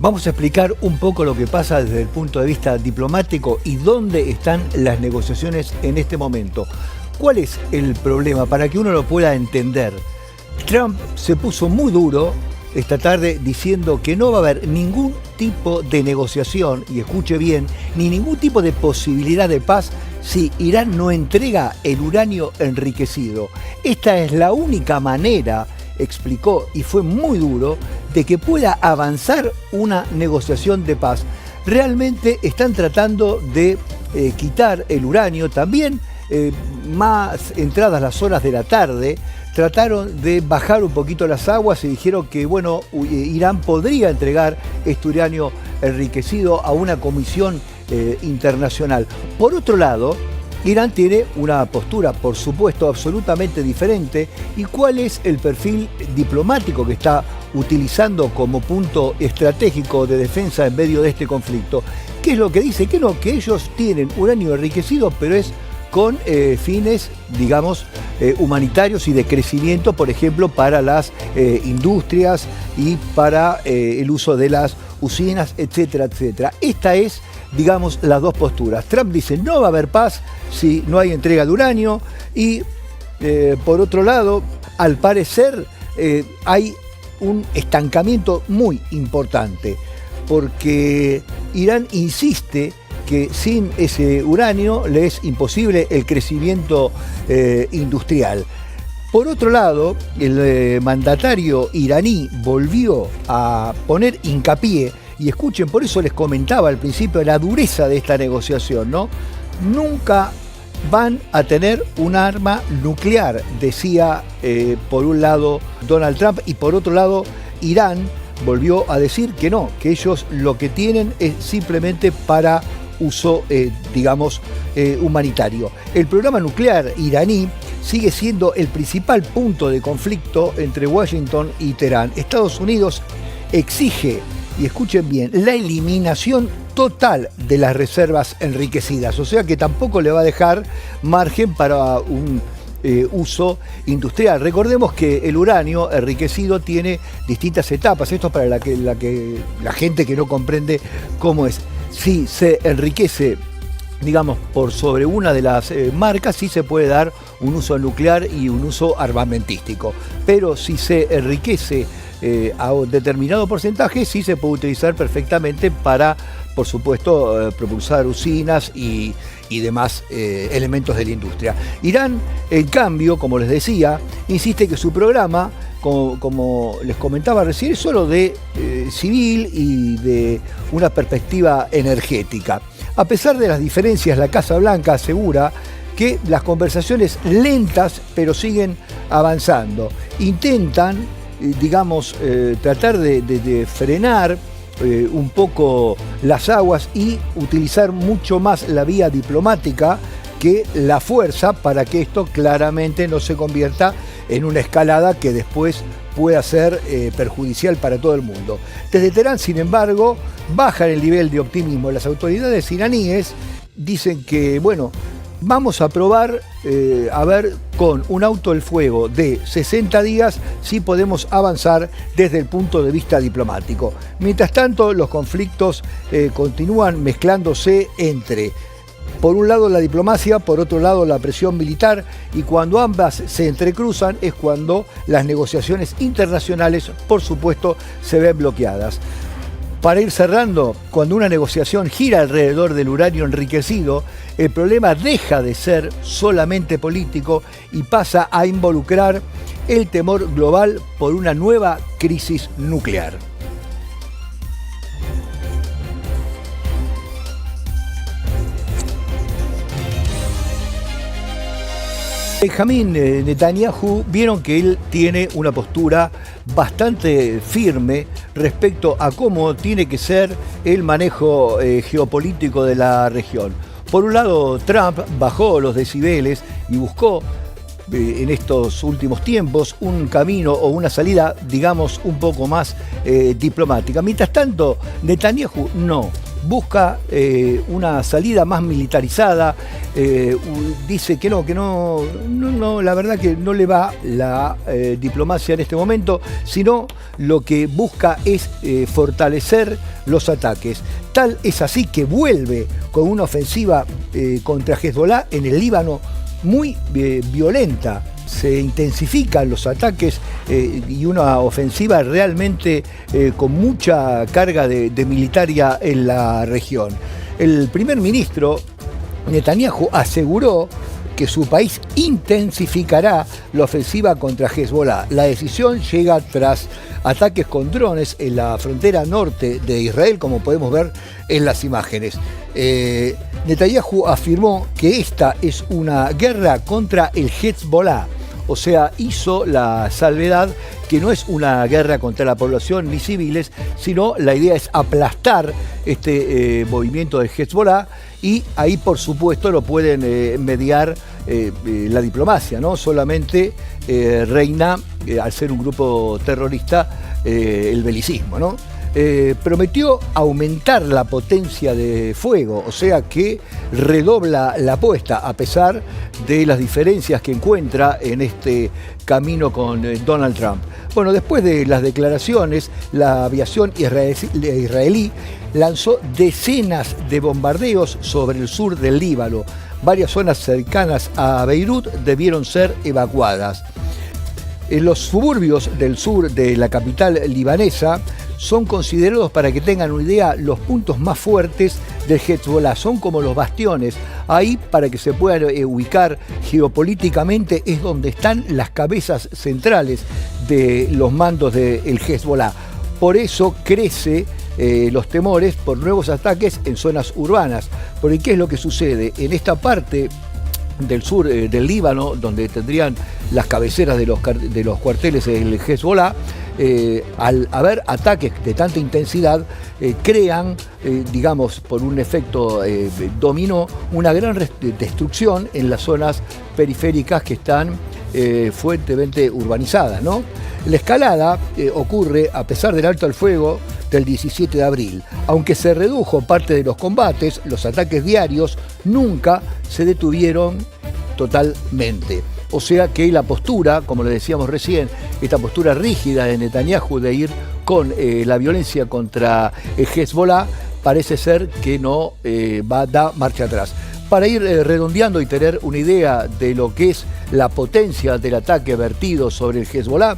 Vamos a explicar un poco lo que pasa desde el punto de vista diplomático y dónde están las negociaciones en este momento. ¿Cuál es el problema? Para que uno lo pueda entender. Trump se puso muy duro esta tarde diciendo que no va a haber ningún tipo de negociación, y escuche bien, ni ningún tipo de posibilidad de paz si Irán no entrega el uranio enriquecido. Esta es la única manera, explicó, y fue muy duro, de que pueda avanzar una negociación de paz. Realmente están tratando de quitar el uranio. También, más entradas las horas de la tarde, trataron de bajar un poquito las aguas y dijeron que, bueno, Irán podría entregar este uranio enriquecido a una comisión internacional. Por otro lado, Irán tiene una postura, por supuesto, absolutamente diferente. ¿Y cuál es el perfil diplomático que está utilizando como punto estratégico de defensa en medio de este conflicto? ¿Qué es lo que dice? Que no, que ellos tienen uranio enriquecido, pero es con fines, digamos, humanitarios y de crecimiento, por ejemplo, para las industrias y para el uso de las usinas, etcétera, etcétera. Esta es, digamos, las dos posturas. Trump dice no va a haber paz si no hay entrega de uranio y, por otro lado, al parecer hay un estancamiento muy importante, porque Irán insiste que sin ese uranio le es imposible el crecimiento industrial. Por otro lado, el mandatario iraní volvió a poner hincapié, y escuchen, por eso les comentaba al principio la dureza de esta negociación, ¿no? Nunca van a tener un arma nuclear, decía por un lado Donald Trump, y por otro lado Irán volvió a decir que no, que ellos lo que tienen es simplemente para uso, digamos, humanitario. El programa nuclear iraní sigue siendo el principal punto de conflicto entre Washington y Teherán. Estados Unidos exige, y escuchen bien, la eliminación total de las reservas enriquecidas, o sea que tampoco le va a dejar margen para un uso industrial. Recordemos que el uranio enriquecido tiene distintas etapas. Esto es para la gente que no comprende cómo es. Si se enriquece, digamos, por sobre una de las marcas, sí se puede dar un uso nuclear y un uso armamentístico. Pero si se enriquece a un determinado porcentaje, sí se puede utilizar perfectamente para, por supuesto, propulsar usinas y demás elementos de la industria. Irán, en cambio, como les decía, insiste que su programa, como les comentaba recién, es solo de civil y de una perspectiva energética. A pesar de las diferencias, la Casa Blanca asegura que las conversaciones lentas, pero siguen avanzando. Intentan, digamos, tratar de frenar un poco las aguas y utilizar mucho más la vía diplomática que la fuerza, para que esto claramente no se convierta en una escalada que después pueda ser perjudicial para todo el mundo. Desde Teherán, sin embargo, bajan el nivel de optimismo. Las autoridades iraníes dicen que, bueno, vamos a probar, a ver, con un alto el fuego de 60 días si podemos avanzar desde el punto de vista diplomático. Mientras tanto, los conflictos continúan mezclándose entre, por un lado, la diplomacia, por otro lado, la presión militar, y cuando ambas se entrecruzan es cuando las negociaciones internacionales, por supuesto, se ven bloqueadas. Para ir cerrando, cuando una negociación gira alrededor del uranio enriquecido, el problema deja de ser solamente político y pasa a involucrar el temor global por una nueva crisis nuclear. Benjamín Netanyahu, vieron que él tiene una postura bastante firme respecto a cómo tiene que ser el manejo geopolítico de la región. Por un lado, Trump bajó los decibeles y buscó en estos últimos tiempos un camino o una salida, digamos, un poco más diplomática. Mientras tanto, Netanyahu no. busca una salida más militarizada, dice que no, la verdad que no le va la diplomacia en este momento, sino lo que busca es fortalecer los ataques. Tal es así que vuelve con una ofensiva contra Hezbollah en el Líbano muy violenta. Se intensifican los ataques y una ofensiva realmente con mucha carga de militaria en la región. El primer ministro Netanyahu aseguró que su país intensificará la ofensiva contra Hezbollah. La decisión llega tras ataques con drones en la frontera norte de Israel, como podemos ver en las imágenes. Netanyahu afirmó que esta es una guerra contra el Hezbollah. O sea, hizo la salvedad que no es una guerra contra la población ni civiles, sino la idea es aplastar este movimiento del Hezbollah, y ahí por supuesto lo pueden mediar la diplomacia, ¿no? Solamente reina, al ser un grupo terrorista, el belicismo, ¿no? Prometió aumentar la potencia de fuego, o sea que redobla la apuesta a pesar de las diferencias que encuentra en este camino con Donald Trump. Bueno, después de las declaraciones, la aviación israelí lanzó decenas de bombardeos sobre el sur del Líbano. Varias zonas cercanas a Beirut debieron ser evacuadas. En los suburbios del sur de la capital libanesa son considerados, para que tengan una idea, los puntos más fuertes del Hezbollah. Son como los bastiones. Ahí, para que se puedan ubicar geopolíticamente, es donde están las cabezas centrales de los mandos del Hezbollah. Por eso crece los temores por nuevos ataques en zonas urbanas. Porque ¿qué es lo que sucede? En esta parte del sur del Líbano, donde tendrían las cabeceras de los cuarteles del Hezbollah, al haber ataques de tanta intensidad, crean, digamos, por un efecto dominó, una gran destrucción en las zonas periféricas que están fuertemente urbanizadas, ¿no? La escalada ocurre a pesar del alto al fuego del 17 de abril. Aunque se redujo parte de los combates, los ataques diarios nunca se detuvieron totalmente. O sea que la postura, como le decíamos recién, esta postura rígida de Netanyahu de ir con la violencia contra Hezbollah, parece ser que no va a dar marcha atrás. Para ir redondeando y tener una idea de lo que es la potencia del ataque vertido sobre el Hezbollah,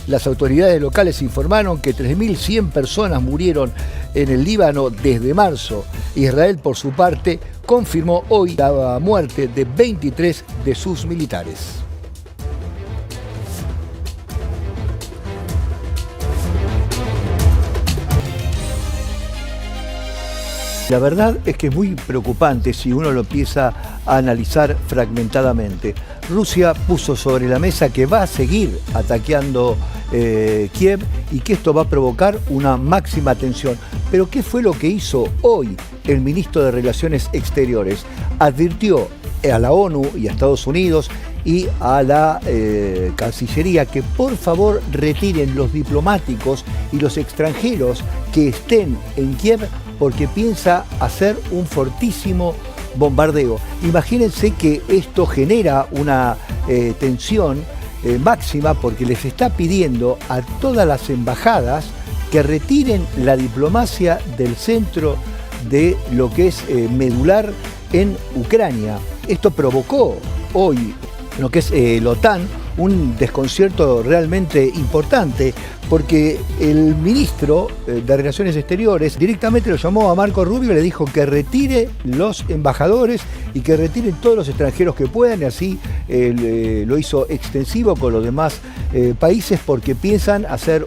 las autoridades locales informaron que 3.100 personas murieron en el Líbano desde marzo. Israel, por su parte, confirmó hoy la muerte de 23 de sus militares. La verdad es que es muy preocupante si uno lo empieza a analizar fragmentadamente. Rusia puso sobre la mesa que va a seguir atacando Kiev y que esto va a provocar una máxima tensión. Pero ¿qué fue lo que hizo hoy el ministro de Relaciones Exteriores? Advirtió a la ONU y a Estados Unidos y a la Cancillería que por favor retiren los diplomáticos y los extranjeros que estén en Kiev, porque piensa hacer un fortísimo bombardeo. Imagínense que esto genera una tensión máxima, porque les está pidiendo a todas las embajadas que retiren la diplomacia del centro de lo que es medular en Ucrania. Esto provocó hoy lo que es la OTAN un desconcierto realmente importante, porque el ministro de Relaciones Exteriores directamente lo llamó a Marco Rubio y le dijo que retire los embajadores y que retiren todos los extranjeros que puedan, y así lo hizo extensivo con los demás países, porque piensan hacer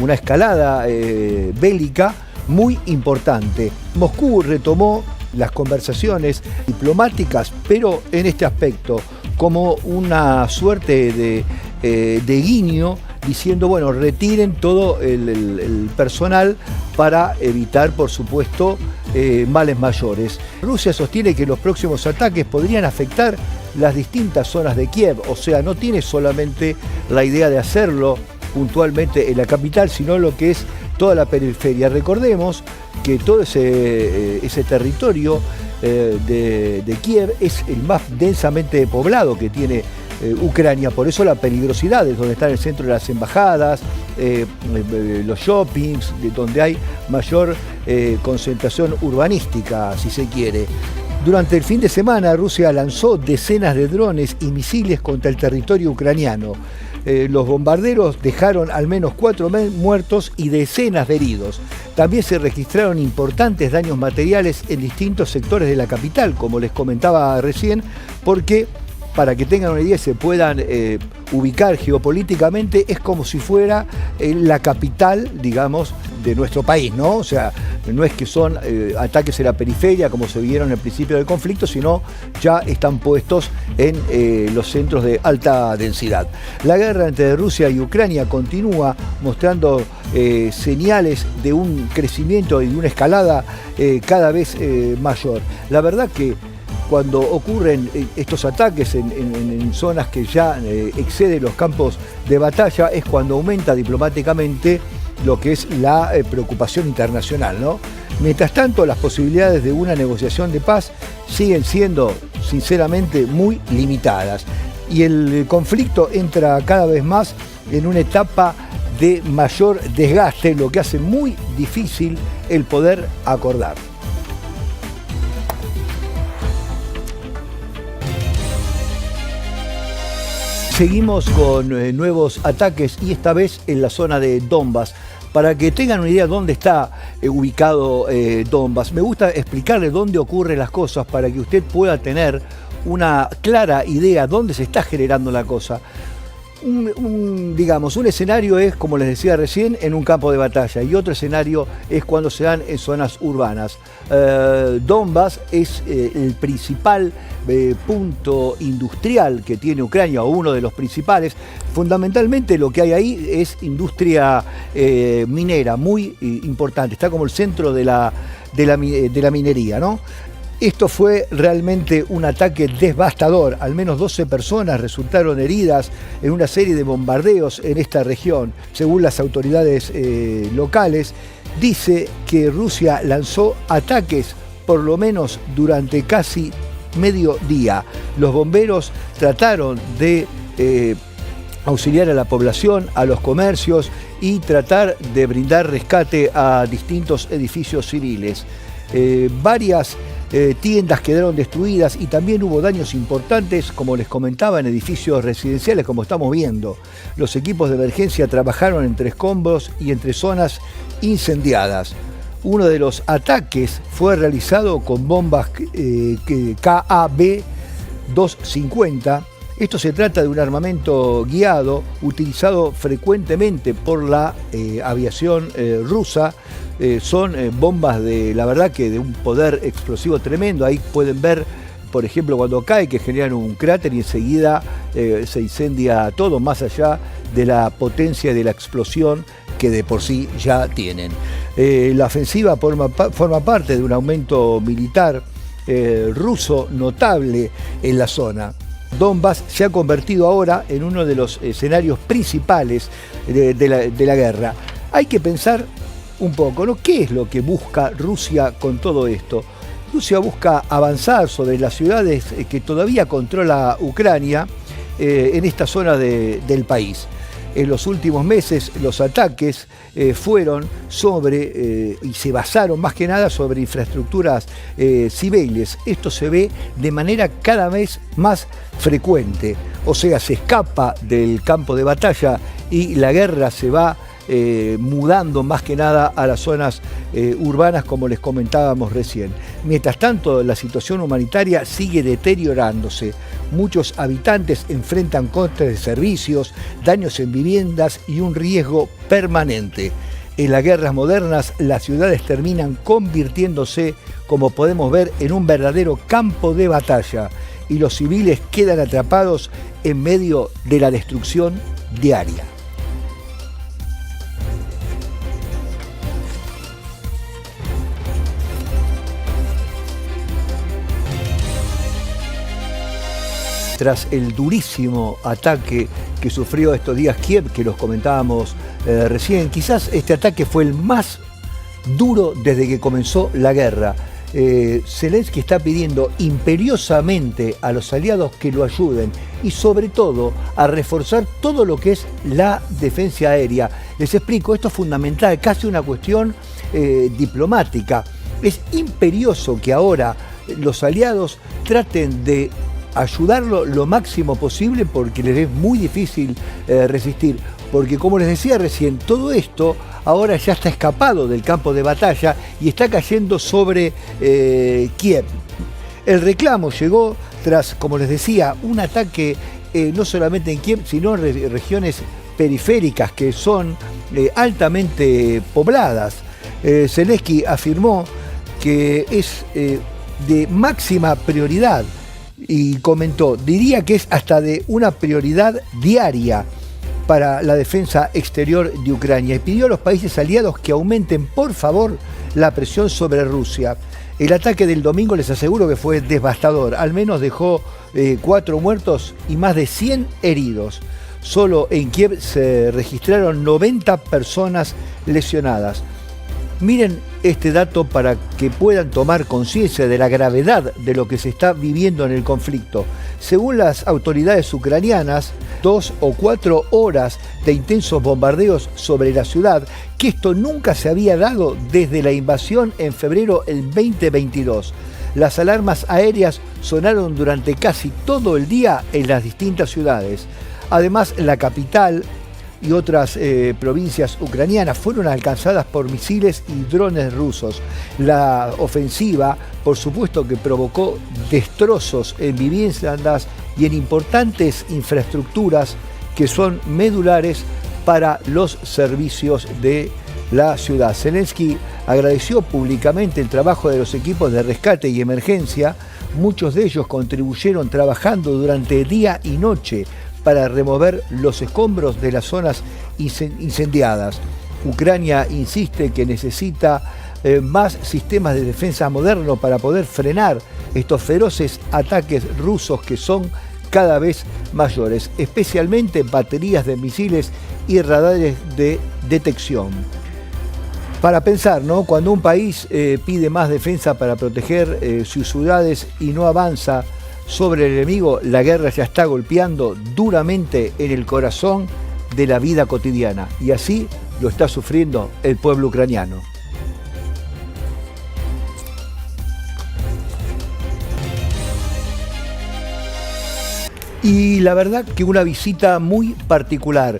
una escalada bélica muy importante. Moscú retomó las conversaciones diplomáticas, pero en este aspecto como una suerte de guiño, diciendo, bueno, retiren todo el personal para evitar, por supuesto, males mayores. Rusia sostiene que los próximos ataques podrían afectar las distintas zonas de Kiev, o sea, no tiene solamente la idea de hacerlo puntualmente en la capital, sino lo que es toda la periferia. Recordemos que todo ese territorio de Kiev es el más densamente poblado que tiene Ucrania, por eso la peligrosidad es donde está en el centro de las embajadas, los shoppings, donde hay mayor concentración urbanística, si se quiere. Durante el fin de semana, Rusia lanzó decenas de drones y misiles contra el territorio ucraniano. Los bombarderos dejaron al menos 4 muertos y decenas de heridos. También se registraron importantes daños materiales en distintos sectores de la capital, como les comentaba recién, porque para que tengan una idea y se puedan ubicar geopolíticamente, es como si fuera la capital, digamos, de nuestro país, ¿no? O sea, no es que son ataques en la periferia, como se vieron al principio del conflicto, sino ya están puestos en los centros de alta densidad. La guerra entre Rusia y Ucrania continúa mostrando señales de un crecimiento y de una escalada cada vez mayor. La verdad que cuando ocurren estos ataques en zonas que ya exceden los campos de batalla, es cuando aumenta diplomáticamente lo que es la preocupación internacional, ¿no? Mientras tanto, las posibilidades de una negociación de paz siguen siendo, sinceramente, muy limitadas. Y el conflicto entra cada vez más en una etapa de mayor desgaste, lo que hace muy difícil el poder acordar. Seguimos con nuevos ataques y esta vez en la zona de Donbas. Para que tengan una idea de dónde está ubicado Donbas, me gusta explicarle dónde ocurren las cosas para que usted pueda tener una clara idea de dónde se está generando la cosa. Digamos, un escenario es, como les decía recién, en un campo de batalla y otro escenario es cuando se dan en zonas urbanas. Donbas es el principal punto industrial que tiene Ucrania, o uno de los principales. Fundamentalmente lo que hay ahí es industria minera muy importante, está como el centro de la minería, ¿no? Esto fue realmente un ataque devastador. Al menos 12 personas resultaron heridas en una serie de bombardeos en esta región. Según las autoridades locales, dice que Rusia lanzó ataques por lo menos durante casi medio día. Los bomberos trataron de auxiliar a la población, a los comercios y tratar de brindar rescate a distintos edificios civiles. Varias tiendas quedaron destruidas y también hubo daños importantes, como les comentaba, en edificios residenciales, como estamos viendo. Los equipos de emergencia trabajaron entre escombros y entre zonas incendiadas. Uno de los ataques fue realizado con bombas KAB-250. Esto se trata de un armamento guiado utilizado frecuentemente por la aviación rusa. Son bombas la verdad que de un poder explosivo tremendo. Ahí pueden ver, por ejemplo, cuando cae, que generan un cráter y enseguida se incendia todo, más allá de la potencia de la explosión que de por sí ya tienen. La ofensiva forma parte de un aumento militar ruso notable en la zona. Donbas se ha convertido ahora en uno de los escenarios principales de la guerra. Hay que pensar un poco, ¿no? ¿Qué es lo que busca Rusia con todo esto? Rusia busca avanzar sobre las ciudades que todavía controla Ucrania en esta zona del país. En los últimos meses los ataques fueron sobre y se basaron más que nada sobre infraestructuras civiles. Esto se ve de manera cada vez más frecuente. O sea, se escapa del campo de batalla y la guerra se va mudando más que nada a las zonas urbanas, como les comentábamos recién. Mientras tanto, la situación humanitaria sigue deteriorándose. Muchos habitantes enfrentan cortes de servicios, daños en viviendas y un riesgo permanente. En las guerras modernas, las ciudades terminan convirtiéndose, como podemos ver, en un verdadero campo de batalla y los civiles quedan atrapados en medio de la destrucción diaria. tras el durísimo ataque que sufrió estos días Kiev, que los comentábamos recién. Quizás este ataque fue el más duro desde que comenzó la guerra. Zelensky está pidiendo imperiosamente a los aliados que lo ayuden y sobre todo a reforzar todo lo que es la defensa aérea. Les explico, esto es fundamental, casi una cuestión diplomática. Es imperioso que ahora los aliados traten de ayudarlo lo máximo posible porque les es muy difícil resistir. Porque como les decía recién, todo esto ahora ya está escapado del campo de batalla y está cayendo sobre Kiev. El reclamo llegó tras, como les decía, un ataque no solamente en Kiev, sino en regiones periféricas que son altamente pobladas. Zelensky afirmó que es de máxima prioridad y comentó, diría que es hasta de una prioridad diaria para la defensa exterior de Ucrania y pidió a los países aliados que aumenten, por favor, la presión sobre Rusia. El ataque del domingo les aseguro que fue devastador, al menos dejó 4 muertos y más de 100 heridos. Solo en Kiev se registraron 90 personas lesionadas. Miren este dato para que puedan tomar conciencia de la gravedad de lo que se está viviendo en el conflicto. Según las autoridades ucranianas, 2 o 4 horas de intensos bombardeos sobre la ciudad, que esto nunca se había dado desde la invasión en febrero del 2022. Las alarmas aéreas sonaron durante casi todo el día en las distintas ciudades. Además, la capital y otras provincias ucranianas fueron alcanzadas por misiles y drones rusos. La ofensiva, por supuesto, que provocó destrozos en viviendas y en importantes infraestructuras que son medulares para los servicios de la ciudad. Zelensky agradeció públicamente el trabajo de los equipos de rescate y emergencia. Muchos de ellos contribuyeron trabajando durante día y noche para remover los escombros de las zonas incendiadas. Ucrania insiste que necesita más sistemas de defensa modernos para poder frenar estos feroces ataques rusos que son cada vez mayores, especialmente baterías de misiles y radares de detección. Para pensar, ¿no? Cuando un país pide más defensa para proteger sus ciudades y no avanza sobre el enemigo, la guerra ya está golpeando duramente en el corazón de la vida cotidiana y así lo está sufriendo el pueblo ucraniano. Y la verdad que una visita muy particular.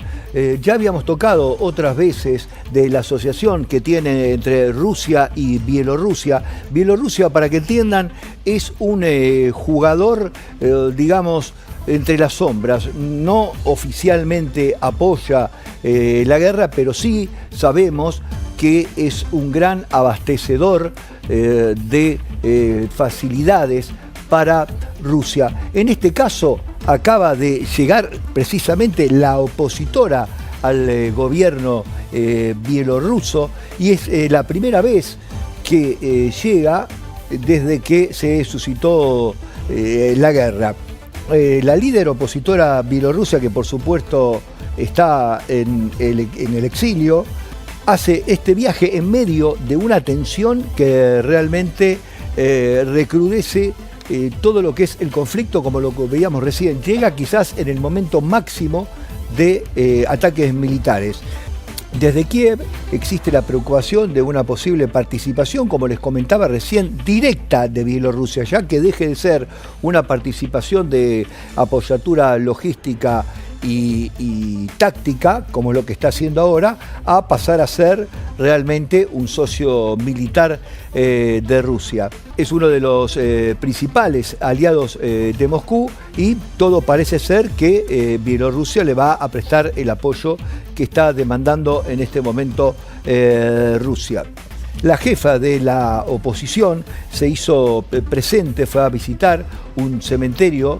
Ya habíamos tocado otras veces de la asociación que tiene entre Rusia y Bielorrusia. Bielorrusia, para que entiendan, es un jugador, digamos, entre las sombras. No oficialmente apoya la guerra, pero sí sabemos que es un gran abastecedor de facilidades para Rusia. En este caso, acaba de llegar precisamente la opositora al gobierno bielorruso y es la primera vez que llega desde que se suscitó la guerra. La líder opositora bielorrusa, que por supuesto está en el exilio, hace este viaje en medio de una tensión que realmente recrudece todo lo que es el conflicto, como lo que veíamos recién. Llega quizás en el momento máximo de ataques militares. Desde Kiev existe la preocupación de una posible participación, como les comentaba recién, directa de Bielorrusia, ya que deje de ser una participación de apoyatura logística y táctica, como lo que está haciendo ahora, a pasar a ser realmente un socio militar de Rusia. Es uno de los principales aliados de Moscú y todo parece ser que Bielorrusia le va a prestar el apoyo que está demandando en este momento Rusia. La jefa de la oposición se hizo presente, fue a visitar un cementerio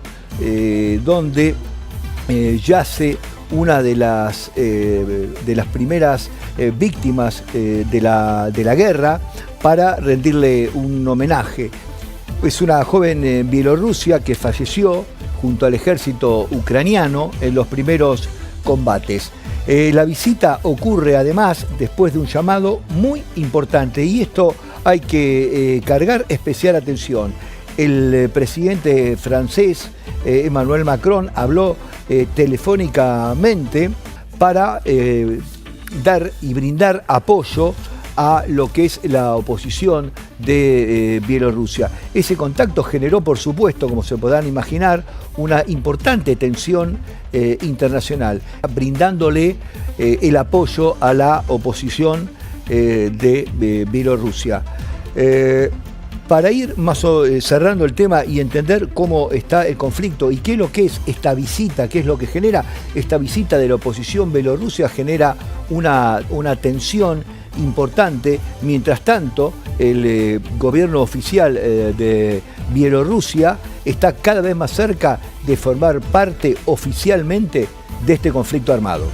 donde yace una de las primeras víctimas de la guerra para rendirle un homenaje. Es una joven en Bielorrusia que falleció junto al ejército ucraniano en los primeros combates. La visita ocurre además después de un llamado muy importante, y esto hay que cargar especial atención. El presidente francés Emmanuel Macron habló telefónicamente para dar y brindar apoyo a lo que es la oposición de Bielorrusia. Ese contacto generó, por supuesto, como se podrán imaginar, una importante tensión internacional, brindándole el apoyo a la oposición de Bielorrusia. Para ir más cerrando el tema y entender cómo está el conflicto y qué es lo que es esta visita, qué es lo que genera esta visita de la oposición Bielorrusia, genera una tensión importante. Mientras tanto, el gobierno oficial de Bielorrusia está cada vez más cerca de formar parte oficialmente de este conflicto armado.